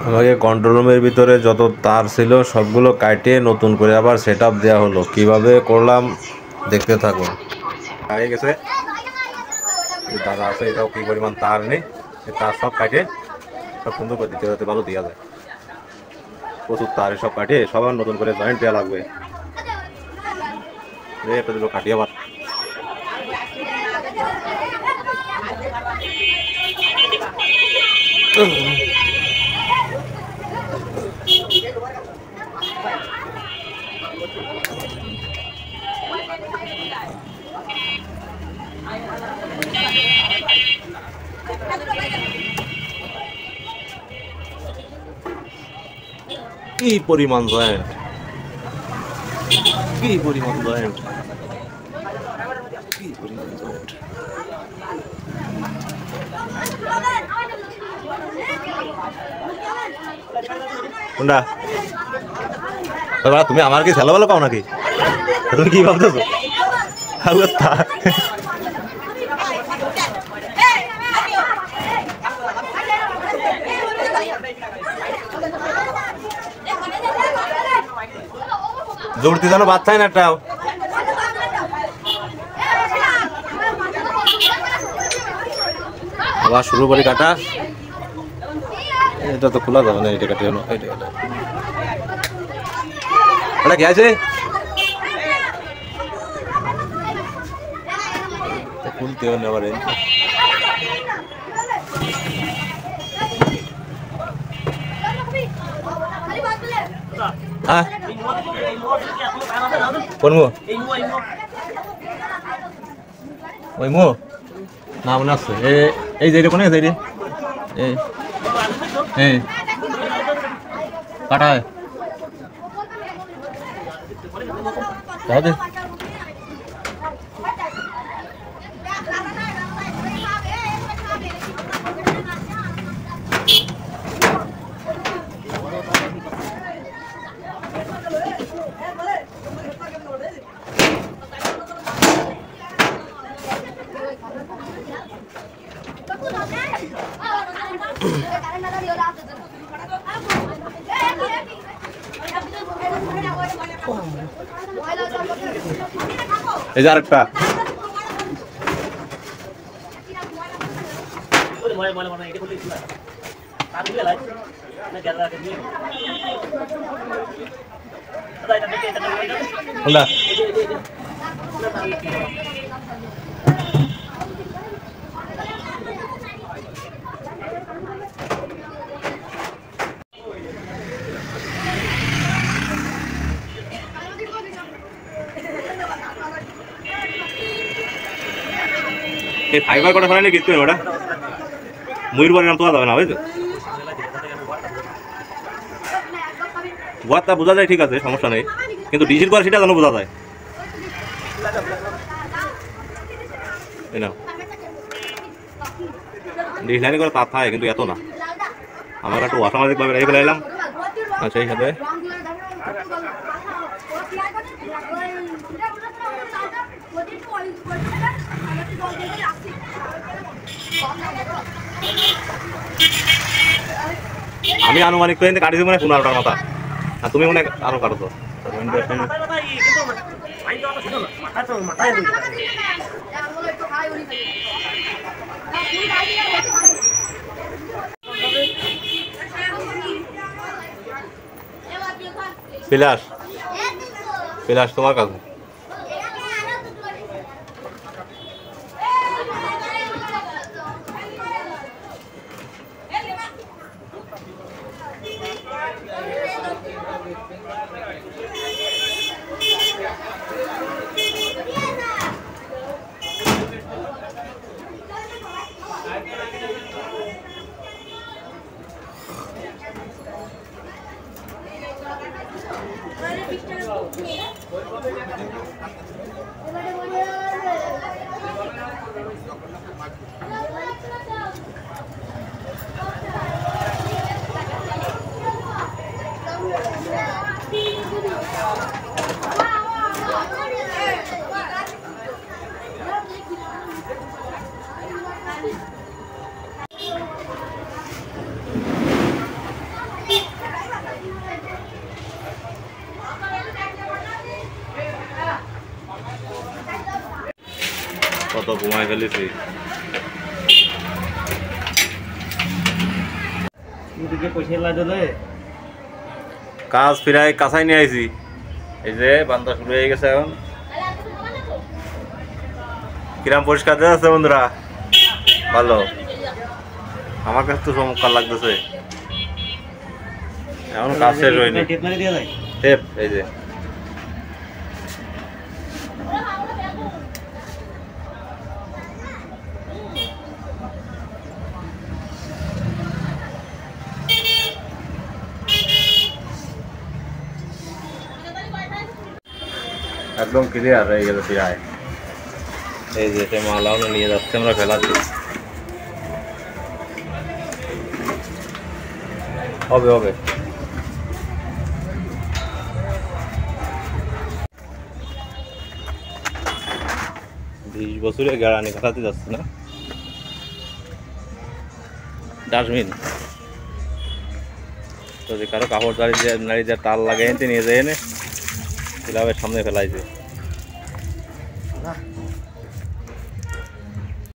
আমাকে কন্ট্রোল রুমের ভিতরে যত তার ছিল সবগুলো কাটিয়ে নতুন করে আবার সেট আপ দেওয়া হলো। কিভাবে করলাম দেখতে থাকুন। হয়ে গেছে, দাদা আছে, এটাও কি পরিমাণ তার নেই, তার সব কাটে সব সুন্দর করে দিতে যাতে ভালো দেওয়া যায়। প্রচুর তার সব কাটিয়ে সবার নতুন করে জয়েন্ট দেওয়া লাগবে। একটা দুটো কাটিয়ে আবার কি পরিমাণ জয়েন্ট, কি পরিমাণ জয়েন্ট, কি পরিমাণ জয়েন্ট। কোনটা তুমি আমার কি ছেলে ভালো পাও নাকি? তুমি কি ভাবতেছো? জোরতে জানো বাচ্চাই না একটাও। আবার শুরু করি কাটা। এটা তো খোলা যাবে না, এটা কাটি হলো। এটা কি আছে? খুলতে হবে আবার। হ্যাঁ কোন মো? ওই মো না মনে আছে। এই যে কোনে আছে এই কাটা তাহলে এই যে আরেকটা এই ফাইবার কটা ফেলানি কিছু ওটা ময়ূর বাড়ি নাম তোলা যাবে না, বুঝছো? ওয়াটটা বোঝা যায়, ঠিক আছে, সমস্যা নেই, কিন্তু ডিজিট করা সেটা যেন বোঝা যায়। ডিজাইন করে তার থাকে কিন্তু এত না। আমার একটু অসামাজিকভাবে রেখে ফেলে এলাম, সেই সাথে আমি আনুমানিক করে কাটি দেবো মানে 15টার মাথা, আর তুমি মনে আরো কাটো তো। বিলাস বিলাস তোমার কাছে তো ঘুমাই ফেলেছি। কাজ ফিরাই কাছাই নিয়ে আইছি। এই যে বান্দা শুরু হয়ে গেছে এখন। কিরাম পরিষ্কার দেওয়া আছে বন্ধুরা? ভালো, আমার কাছে তো চমৎকার লাগতেছে। এখন কাজ শেষ হয়নি। টেপ এই যে একদম ক্লিয়ার হয়ে গেল প্রায়। এই যে সে মালাও নিয়ে যাচ্ছে, আমরা ফেলাচ্ছি। হবে হবে। 20 বছরের গ্যারান্টি খাটাতে যাচ্ছে না ডাস্টবিন। যদি কারো কাপড় নারী যা তার লাগে এনে নিয়ে যায় এনে ক্লাবের সামনে ফেলাইছে।